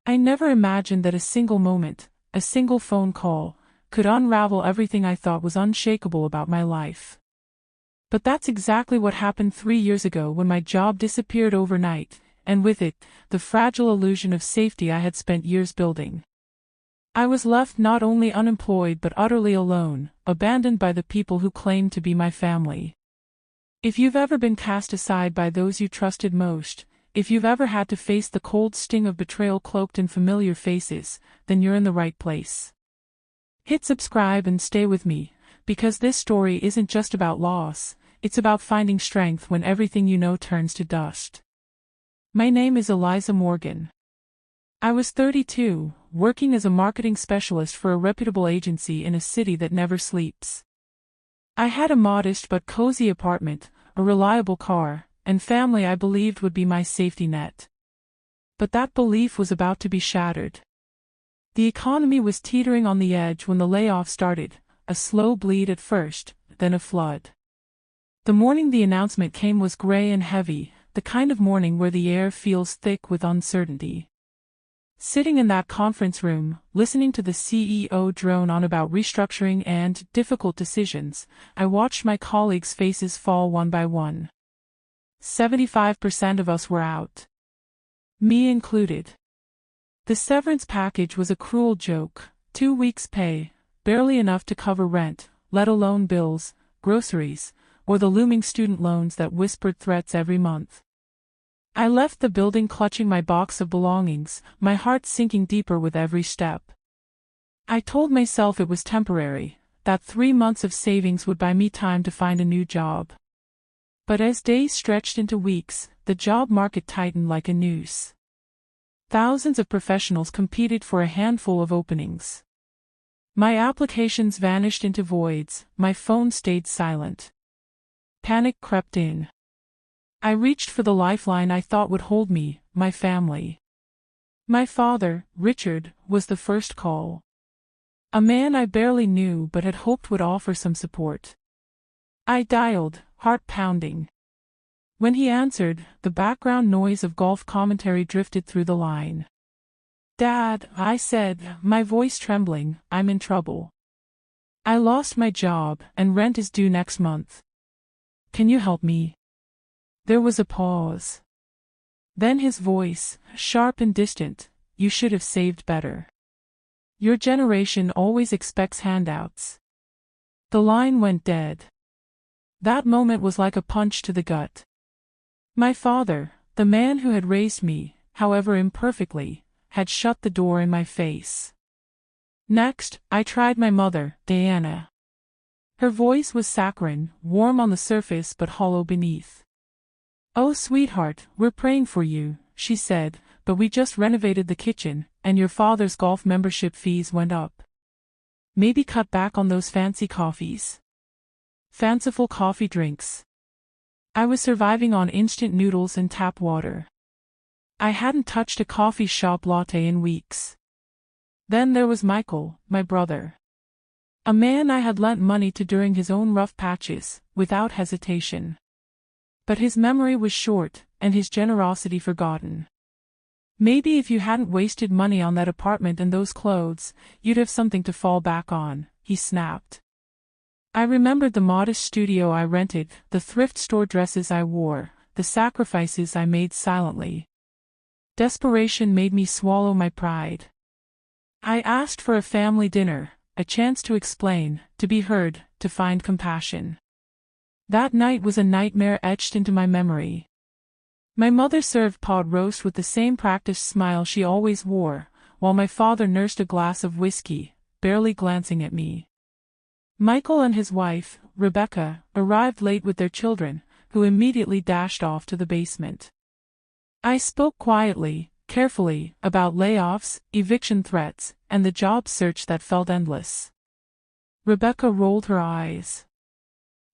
I never imagined that a single moment, a single phone call, could unravel everything I thought was unshakable about my life. But that's exactly what happened 3 years ago when my job disappeared overnight, and with it, the fragile illusion of safety I had spent years building. I was left not only unemployed but utterly alone, abandoned by the people who claimed to be my family. If you've ever been cast aside by those you trusted most, if you've ever had to face the cold sting of betrayal cloaked in familiar faces, then you're in the right place. Hit subscribe and stay with me, because this story isn't just about loss, it's about finding strength when everything you know turns to dust. My name is Eliza Morgan. I was 32, working as a marketing specialist for a reputable agency in a city that never sleeps. I had a modest but cozy apartment, a reliable car, and family I believed would be my safety net. But that belief was about to be shattered. The economy was teetering on the edge when the layoff started, a slow bleed at first, then a flood. The morning the announcement came was gray and heavy, the kind of morning where the air feels thick with uncertainty. Sitting in that conference room, listening to the CEO drone on about restructuring and difficult decisions, I watched my colleagues' faces fall one by one. 75% of us were out. Me included. The severance package was a cruel joke, 2 weeks' pay, barely enough to cover rent, let alone bills, groceries, or the looming student loans that whispered threats every month. I left the building clutching my box of belongings, my heart sinking deeper with every step. I told myself it was temporary, that 3 months of savings would buy me time to find a new job. But as days stretched into weeks, the job market tightened like a noose. Thousands of professionals competed for a handful of openings. My applications vanished into voids, my phone stayed silent. Panic crept in. I reached for the lifeline I thought would hold me, my family. My father, Richard, was the first call. A man I barely knew but had hoped would offer some support. I dialed, heart pounding. When he answered, the background noise of golf commentary drifted through the line. "Dad," I said, my voice trembling, "I'm in trouble. I lost my job, and rent is due next month. Can you help me?" There was a pause. Then his voice, sharp and distant, "You should have saved better. Your generation always expects handouts." The line went dead. That moment was like a punch to the gut. My father, the man who had raised me, however imperfectly, had shut the door in my face. Next, I tried my mother, Diana. Her voice was saccharine, warm on the surface but hollow beneath. "Oh, sweetheart, we're praying for you," she said, "but we just renovated the kitchen, and your father's golf membership fees went up. Maybe cut back on those fancy coffees. Fanciful coffee drinks." I was surviving on instant noodles and tap water. I hadn't touched a coffee shop latte in weeks. Then there was Michael, my brother. A man I had lent money to during his own rough patches, without hesitation. But his memory was short, and his generosity forgotten. "Maybe if you hadn't wasted money on that apartment and those clothes, you'd have something to fall back on," he snapped. I remembered the modest studio I rented, the thrift store dresses I wore, the sacrifices I made silently. Desperation made me swallow my pride. I asked for a family dinner, a chance to explain, to be heard, to find compassion. That night was a nightmare etched into my memory. My mother served pot roast with the same practiced smile she always wore, while my father nursed a glass of whiskey, barely glancing at me. Michael and his wife, Rebecca, arrived late with their children, who immediately dashed off to the basement. I spoke quietly, carefully, about layoffs, eviction threats, and the job search that felt endless. Rebecca rolled her eyes.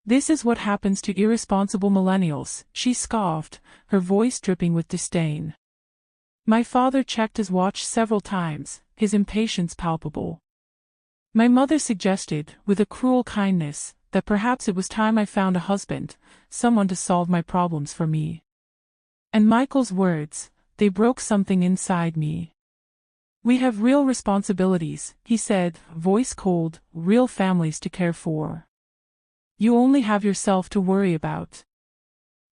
"This is what happens to irresponsible millennials," she scoffed, her voice dripping with disdain. My father checked his watch several times, his impatience palpable. My mother suggested, with a cruel kindness, that perhaps it was time I found a husband, someone to solve my problems for me. And Michael's words, they broke something inside me. We have real responsibilities, he said, voice cold, real families to care for. You only have yourself to worry about.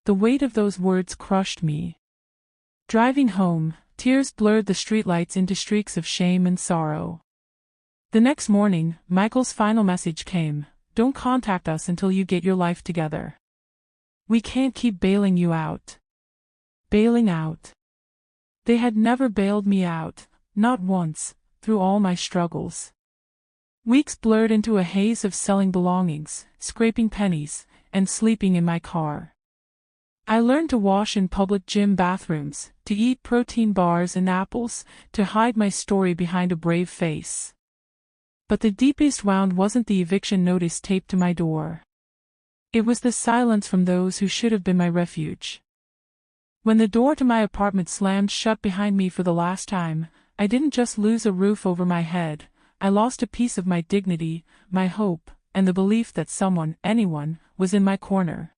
The weight of those words crushed me. Driving home, tears blurred the streetlights into streaks of shame and sorrow. The next morning, Michael's final message came: "Don't contact us until you get your life together. We can't keep bailing you out." Bailing out. They had never bailed me out, not once, through all my struggles. Weeks blurred into a haze of selling belongings, scraping pennies, and sleeping in my car. I learned to wash in public gym bathrooms, to eat protein bars and apples, to hide my story behind a brave face. But the deepest wound wasn't the eviction notice taped to my door. It was the silence from those who should have been my refuge. When the door to my apartment slammed shut behind me for the last time, I didn't just lose a roof over my head, I lost a piece of my dignity, my hope, and the belief that someone, anyone, was in my corner.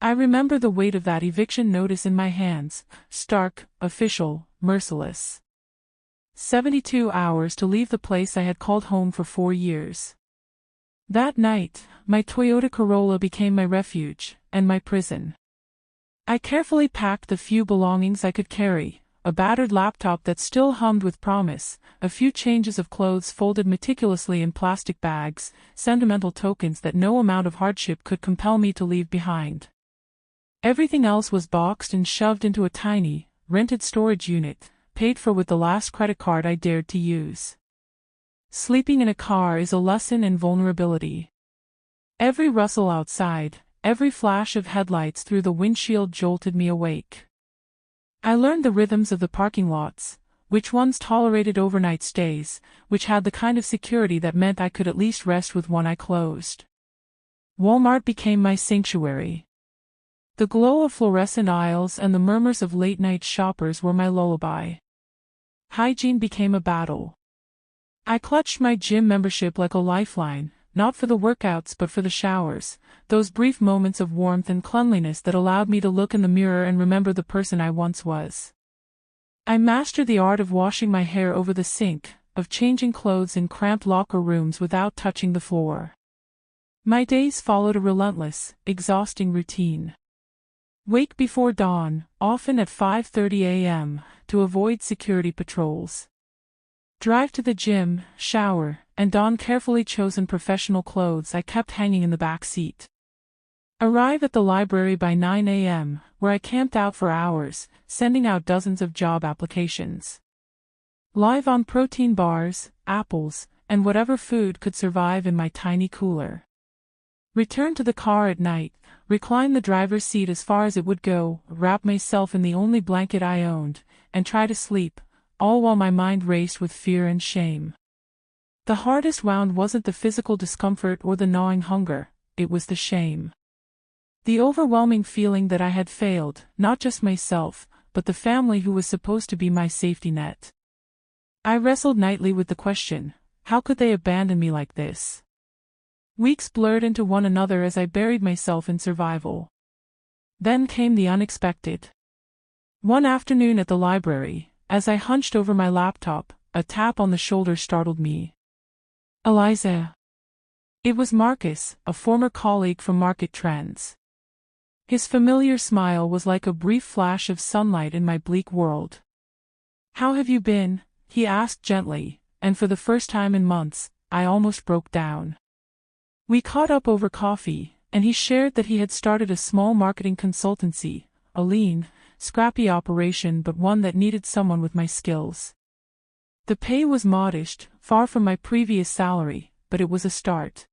I remember the weight of that eviction notice in my hands, stark, official, merciless. 72 hours to leave the place I had called home for 4 years. That night, my Toyota Corolla became my refuge, and my prison. I carefully packed the few belongings I could carry, a battered laptop that still hummed with promise, a few changes of clothes folded meticulously in plastic bags, sentimental tokens that no amount of hardship could compel me to leave behind. Everything else was boxed and shoved into a tiny, rented storage unit, paid for with the last credit card I dared to use. Sleeping in a car is a lesson in vulnerability. Every rustle outside, every flash of headlights through the windshield jolted me awake. I learned the rhythms of the parking lots, which ones tolerated overnight stays, which had the kind of security that meant I could at least rest with one eye closed. Walmart became my sanctuary. The glow of fluorescent aisles and the murmurs of late-night shoppers were my lullaby. Hygiene became a battle. I clutched my gym membership like a lifeline, not for the workouts but for the showers, those brief moments of warmth and cleanliness that allowed me to look in the mirror and remember the person I once was. I mastered the art of washing my hair over the sink, of changing clothes in cramped locker rooms without touching the floor. My days followed a relentless, exhausting routine. Wake before dawn, often at 5:30 a.m., to avoid security patrols. Drive to the gym, shower, and don carefully chosen professional clothes I kept hanging in the back seat. Arrive at the library by 9 a.m., where I camped out for hours, sending out dozens of job applications. Live on protein bars, apples, and whatever food could survive in my tiny cooler. Return to the car at night, recline the driver's seat as far as it would go, wrap myself in the only blanket I owned, and try to sleep, all while my mind raced with fear and shame. The hardest wound wasn't the physical discomfort or the gnawing hunger, it was the shame. The overwhelming feeling that I had failed, not just myself, but the family who was supposed to be my safety net. I wrestled nightly with the question, how could they abandon me like this? Weeks blurred into one another as I buried myself in survival. Then came the unexpected. One afternoon at the library, as I hunched over my laptop, a tap on the shoulder startled me. "Eliza." It was Marcus, a former colleague from Market Trends. His familiar smile was like a brief flash of sunlight in my bleak world. "How have you been?" he asked gently, and for the first time in months, I almost broke down. We caught up over coffee, and he shared that he had started a small marketing consultancy, a lean, scrappy operation but one that needed someone with my skills. The pay was modest, far from my previous salary, but it was a start.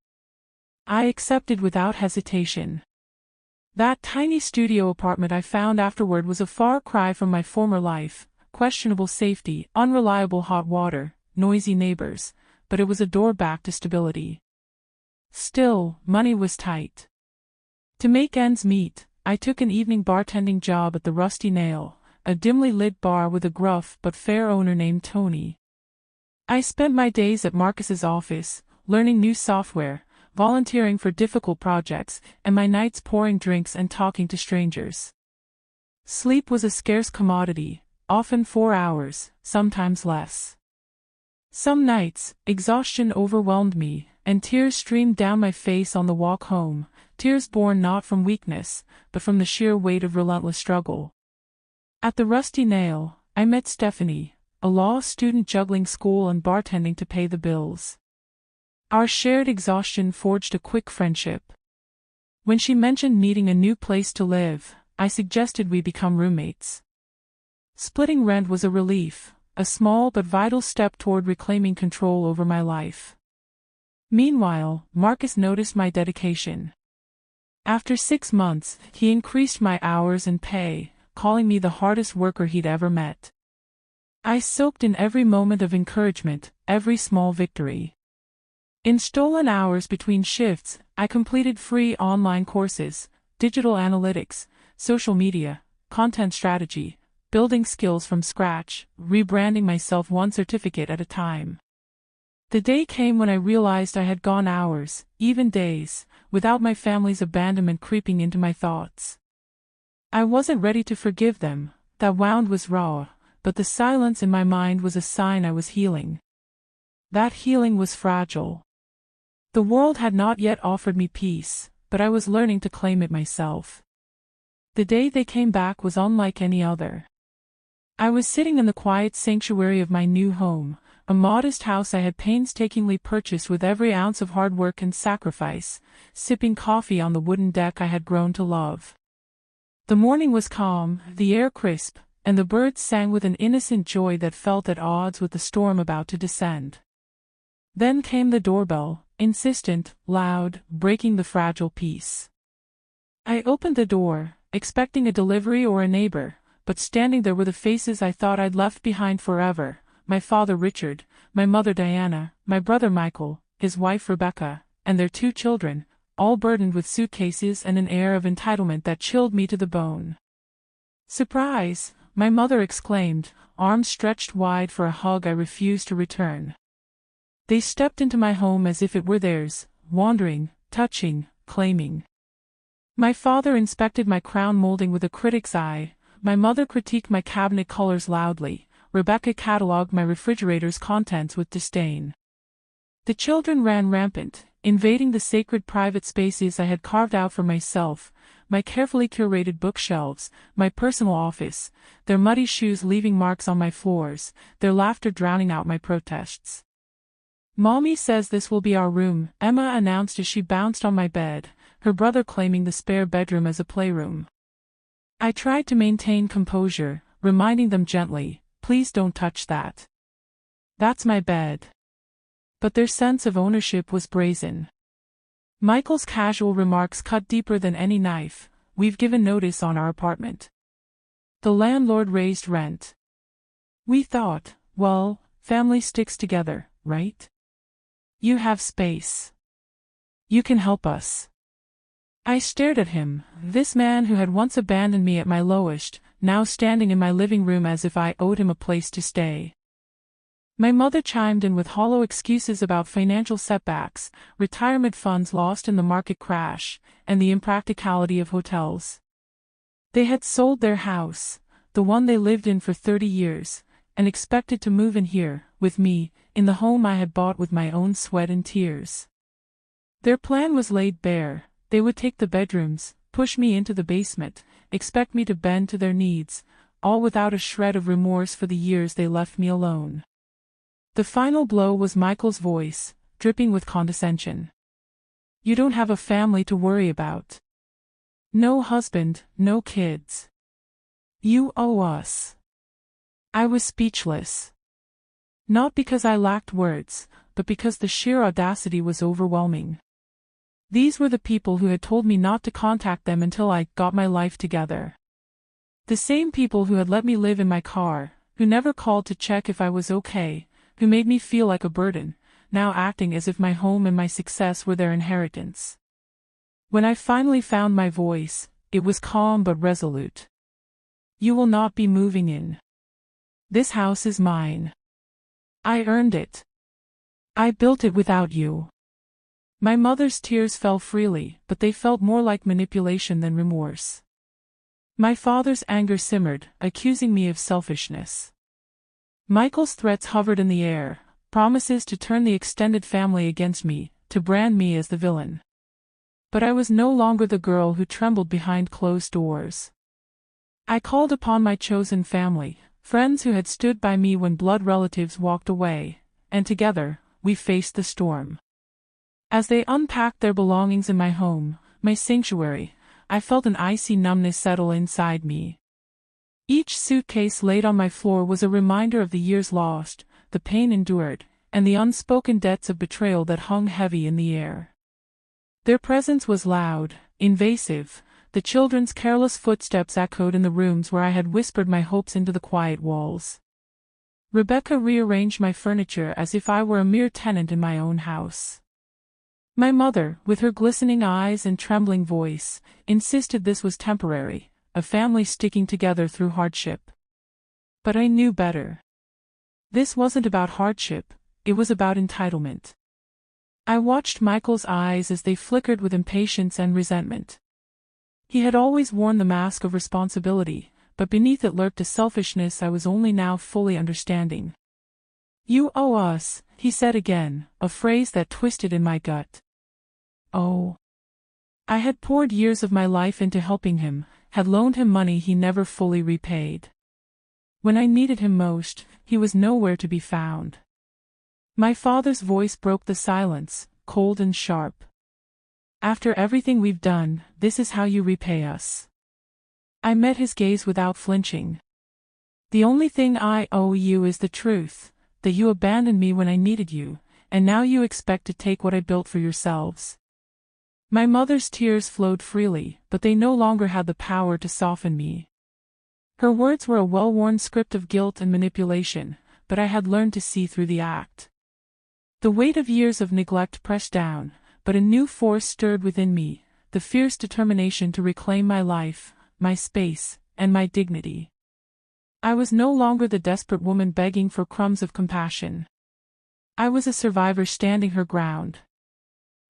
I accepted without hesitation. That tiny studio apartment I found afterward was a far cry from my former life, questionable safety, unreliable hot water, noisy neighbors, but it was a door back to stability. Still, money was tight. To make ends meet, I took an evening bartending job at the Rusty Nail, a dimly lit bar with a gruff but fair owner named Tony. I spent my days at Marcus's office, learning new software, volunteering for difficult projects, and my nights pouring drinks and talking to strangers. Sleep was a scarce commodity, often 4 hours, sometimes less. Some nights, exhaustion overwhelmed me, and tears streamed down my face on the walk home, tears born not from weakness, but from the sheer weight of relentless struggle. At the Rusty Nail, I met Stephanie, a law student juggling school and bartending to pay the bills. Our shared exhaustion forged a quick friendship. When she mentioned needing a new place to live, I suggested we become roommates. Splitting rent was a relief, a small but vital step toward reclaiming control over my life. Meanwhile, Marcus noticed my dedication. After 6 months, he increased my hours and pay, calling me the hardest worker he'd ever met. I soaked in every moment of encouragement, every small victory. In stolen hours between shifts, I completed free online courses, digital analytics, social media, content strategy, building skills from scratch, rebranding myself one certificate at a time. The day came when I realized I had gone hours, even days, without my family's abandonment creeping into my thoughts. I wasn't ready to forgive them, that wound was raw, but the silence in my mind was a sign I was healing. That healing was fragile. The world had not yet offered me peace, but I was learning to claim it myself. The day they came back was unlike any other. I was sitting in the quiet sanctuary of my new home, a modest house I had painstakingly purchased with every ounce of hard work and sacrifice, sipping coffee on the wooden deck I had grown to love. The morning was calm, the air crisp, and the birds sang with an innocent joy that felt at odds with the storm about to descend. Then came the doorbell, insistent, loud, breaking the fragile peace. I opened the door, expecting a delivery or a neighbor, but standing there were the faces I thought I'd left behind forever: my father Richard, my mother Diana, my brother Michael, his wife Rebecca, and their 2 children, all burdened with suitcases and an air of entitlement that chilled me to the bone. "Surprise!" my mother exclaimed, arms stretched wide for a hug I refused to return. They stepped into my home as if it were theirs, wandering, touching, claiming. My father inspected my crown molding with a critic's eye, my mother critiqued my cabinet colors loudly, Rebecca catalogued my refrigerator's contents with disdain. The children ran rampant, invading the sacred private spaces I had carved out for myself, my carefully curated bookshelves, my personal office, their muddy shoes leaving marks on my floors, their laughter drowning out my protests. "Mommy says this will be our room," Emma announced as she bounced on my bed, her brother claiming the spare bedroom as a playroom. I tried to maintain composure, reminding them gently, "Please don't touch that. That's my bed." But their sense of ownership was brazen. Michael's casual remarks cut deeper than any knife. "We've given notice on our apartment. The landlord raised rent. We thought, well, family sticks together, right? You have space. You can help us." I stared at him, this man who had once abandoned me at my lowest, now standing in my living room as if I owed him a place to stay. My mother chimed in with hollow excuses about financial setbacks, retirement funds lost in the market crash, and the impracticality of hotels. They had sold their house, the one they lived in for 30 years, and expected to move in here, with me, in the home I had bought with my own sweat and tears. Their plan was laid bare. They would take the bedrooms, push me into the basement, expect me to bend to their needs, all without a shred of remorse for the years they left me alone. The final blow was Michael's voice, dripping with condescension. "You don't have a family to worry about. No husband, no kids. You owe us." I was speechless. Not because I lacked words, but because the sheer audacity was overwhelming. These were the people who had told me not to contact them until I got my life together. The same people who had let me live in my car, who never called to check if I was okay, who made me feel like a burden, now acting as if my home and my success were their inheritance. When I finally found my voice, it was calm but resolute. "You will not be moving in. This house is mine. I earned it. I built it without you." My mother's tears fell freely, but they felt more like manipulation than remorse. My father's anger simmered, accusing me of selfishness. Michael's threats hovered in the air, promises to turn the extended family against me, to brand me as the villain. But I was no longer the girl who trembled behind closed doors. I called upon my chosen family, friends who had stood by me when blood relatives walked away, and together, we faced the storm. As they unpacked their belongings in my home, my sanctuary, I felt an icy numbness settle inside me. Each suitcase laid on my floor was a reminder of the years lost, the pain endured, and the unspoken debts of betrayal that hung heavy in the air. Their presence was loud, invasive. The children's careless footsteps echoed in the rooms where I had whispered my hopes into the quiet walls. Rebecca rearranged my furniture as if I were a mere tenant in my own house. My mother, with her glistening eyes and trembling voice, insisted this was temporary, a family sticking together through hardship. But I knew better. This wasn't about hardship, it was about entitlement. I watched Michael's eyes as they flickered with impatience and resentment. He had always worn the mask of responsibility, but beneath it lurked a selfishness I was only now fully understanding. "You owe us," he said again, a phrase that twisted in my gut. Oh. I had poured years of my life into helping him, had loaned him money he never fully repaid. When I needed him most, he was nowhere to be found. My father's voice broke the silence, cold and sharp. "After everything we've done, this is how you repay us." I met his gaze without flinching. "The only thing I owe you is the truth, that you abandoned me when I needed you, and now you expect to take what I built for yourselves." My mother's tears flowed freely, but they no longer had the power to soften me. Her words were a well-worn script of guilt and manipulation, but I had learned to see through the act. The weight of years of neglect pressed down, but a new force stirred within me, the fierce determination to reclaim my life, my space, and my dignity. I was no longer the desperate woman begging for crumbs of compassion. I was a survivor standing her ground.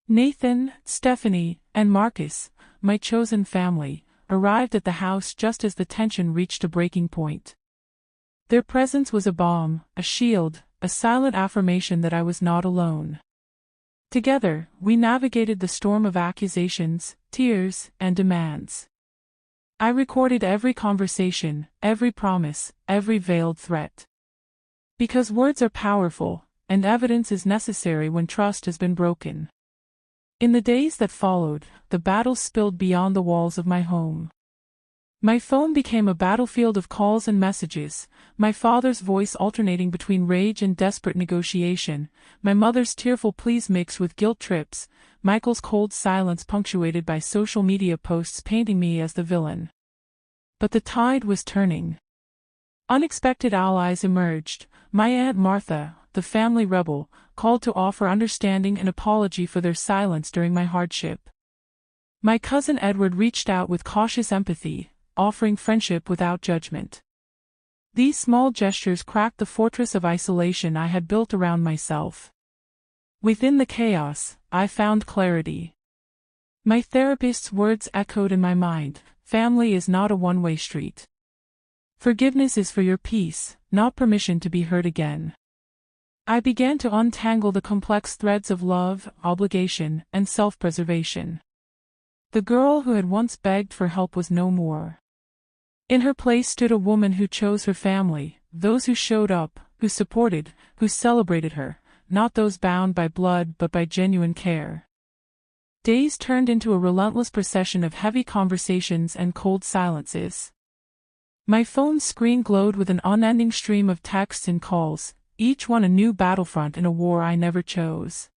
Nathan, Stephanie, and Marcus, my chosen family, arrived at the house just as the tension reached a breaking point. Their presence was a balm, a shield, a silent affirmation that I was not alone. Together, we navigated the storm of accusations, tears, and demands. I recorded every conversation, every promise, every veiled threat. Because words are powerful, and evidence is necessary when trust has been broken. In the days that followed, the battle spilled beyond the walls of my home. My phone became a battlefield of calls and messages, my father's voice alternating between rage and desperate negotiation, my mother's tearful pleas mixed with guilt trips, Michael's cold silence punctuated by social media posts painting me as the villain. But the tide was turning. Unexpected allies emerged. My Aunt Martha, the family rebel, called to offer understanding and apology for their silence during my hardship. My cousin Edward reached out with cautious empathy, offering friendship without judgment. These small gestures cracked the fortress of isolation I had built around myself. Within the chaos, I found clarity. My therapist's words echoed in my mind: family is not a one-way street. Forgiveness is for your peace, not permission to be hurt again. I began to untangle the complex threads of love, obligation, and self-preservation. The girl who had once begged for help was no more. In her place stood a woman who chose her family, those who showed up, who supported, who celebrated her, not those bound by blood but by genuine care. Days turned into a relentless procession of heavy conversations and cold silences. My phone's screen glowed with an unending stream of texts and calls, each one a new battlefront in a war I never chose.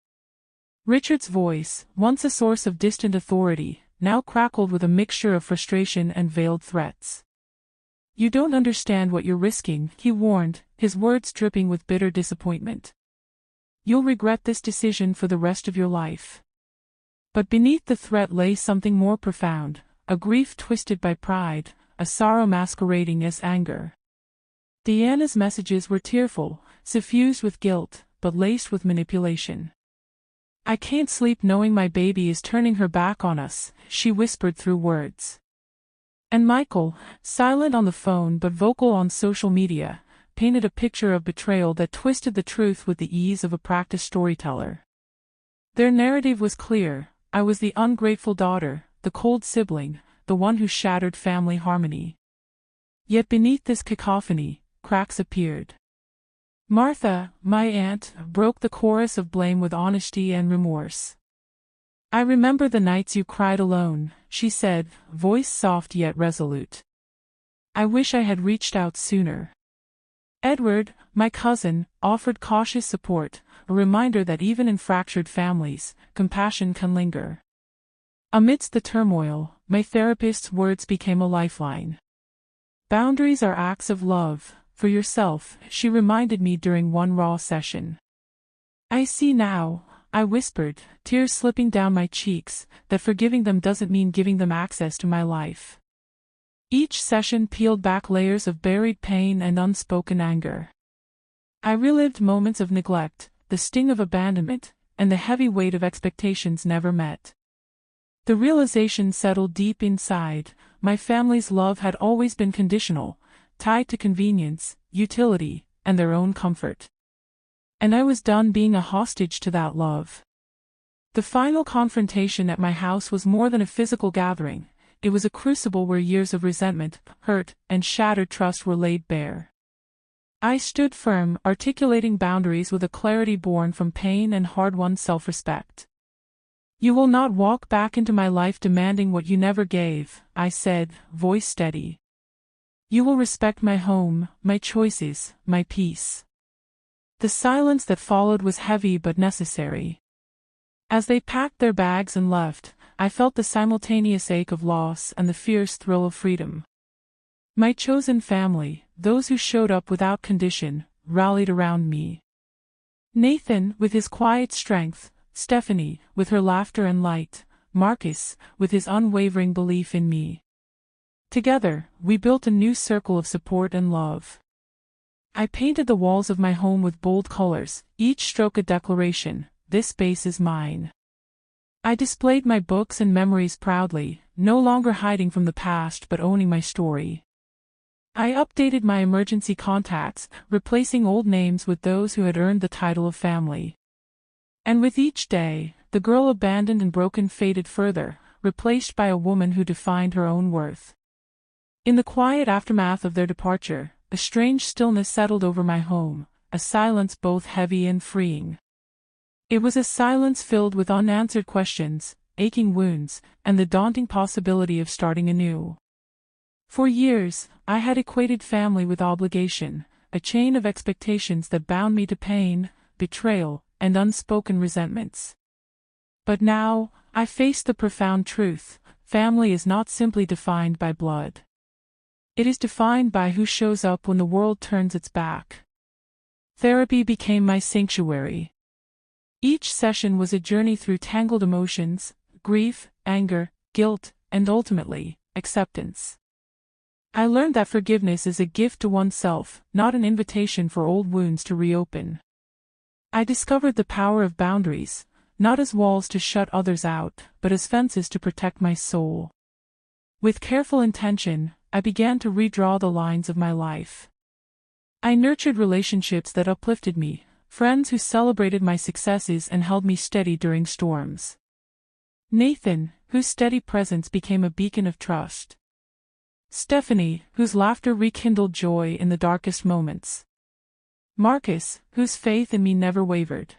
Richard's voice, once a source of distant authority, now crackled with a mixture of frustration and veiled threats. "You don't understand what you're risking," he warned, his words dripping with bitter disappointment. "You'll regret this decision for the rest of your life." But beneath the threat lay something more profound, a grief twisted by pride, a sorrow masquerading as anger. Deanna's messages were tearful, suffused with guilt, but laced with manipulation. "I can't sleep knowing my baby is turning her back on us," she whispered through words. And Michael, silent on the phone but vocal on social media, painted a picture of betrayal that twisted the truth with the ease of a practiced storyteller. Their narrative was clear: I was the ungrateful daughter, the cold sibling, the one who shattered family harmony. Yet beneath this cacophony, cracks appeared. Martha, my aunt, broke the chorus of blame with honesty and remorse. "I remember the nights you cried alone," she said, voice soft yet resolute. "I wish I had reached out sooner." Edward, my cousin, offered cautious support, a reminder that even in fractured families, compassion can linger. Amidst the turmoil, my therapist's words became a lifeline. "Boundaries are acts of love, for yourself," she reminded me during one raw session. "I see now," I whispered, tears slipping down my cheeks, "that forgiving them doesn't mean giving them access to my life." Each session peeled back layers of buried pain and unspoken anger. I relived moments of neglect, the sting of abandonment, and the heavy weight of expectations never met. The realization settled deep inside: my family's love had always been conditional, tied to convenience, utility, and their own comfort. And I was done being a hostage to that love. The final confrontation at my house was more than a physical gathering. It was a crucible where years of resentment, hurt, and shattered trust were laid bare. I stood firm, articulating boundaries with a clarity born from pain and hard-won self-respect. "You will not walk back into my life demanding what you never gave," I said, voice steady. "You will respect my home, my choices, my peace." The silence that followed was heavy but necessary. As they packed their bags and left, I felt the simultaneous ache of loss and the fierce thrill of freedom. My chosen family, those who showed up without condition, rallied around me. Nathan, with his quiet strength; Stephanie, with her laughter and light; Marcus, with his unwavering belief in me. Together, we built a new circle of support and love. I painted the walls of my home with bold colors, each stroke a declaration: this space is mine. I displayed my books and memories proudly, no longer hiding from the past but owning my story. I updated my emergency contacts, replacing old names with those who had earned the title of family. And with each day, the girl abandoned and broken faded further, replaced by a woman who defined her own worth. In the quiet aftermath of their departure, a strange stillness settled over my home, a silence both heavy and freeing. It was a silence filled with unanswered questions, aching wounds, and the daunting possibility of starting anew. For years, I had equated family with obligation, a chain of expectations that bound me to pain, betrayal, and unspoken resentments. But now, I faced the profound truth: family is not simply defined by blood. It is defined by who shows up when the world turns its back. Therapy became my sanctuary. Each session was a journey through tangled emotions: grief, anger, guilt, and ultimately, acceptance. I learned that forgiveness is a gift to oneself, not an invitation for old wounds to reopen. I discovered the power of boundaries, not as walls to shut others out, but as fences to protect my soul. With careful intention, I began to redraw the lines of my life. I nurtured relationships that uplifted me, friends who celebrated my successes and held me steady during storms. Nathan, whose steady presence became a beacon of trust. Stephanie, whose laughter rekindled joy in the darkest moments. Marcus, whose faith in me never wavered.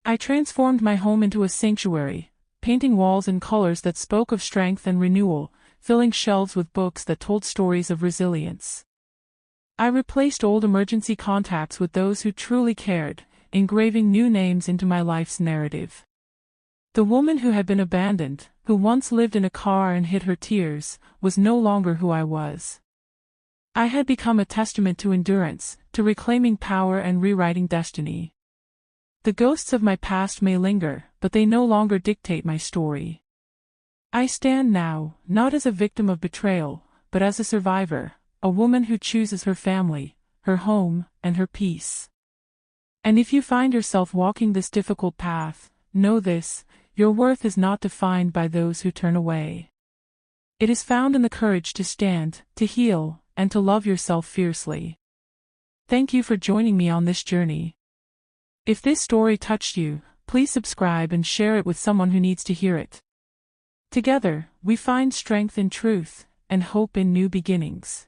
I transformed my home into a sanctuary, painting walls in colors that spoke of strength and renewal, filling shelves with books that told stories of resilience. I replaced old emergency contacts with those who truly cared, engraving new names into my life's narrative. The woman who had been abandoned, who once lived in a car and hid her tears, was no longer who I was. I had become a testament to endurance, to reclaiming power and rewriting destiny. The ghosts of my past may linger, but they no longer dictate my story. I stand now, not as a victim of betrayal, but as a survivor, a woman who chooses her family, her home, and her peace. And if you find yourself walking this difficult path, know this: your worth is not defined by those who turn away. It is found in the courage to stand, to heal, and to love yourself fiercely. Thank you for joining me on this journey. If this story touched you, please subscribe and share it with someone who needs to hear it. Together, we find strength in truth and hope in new beginnings.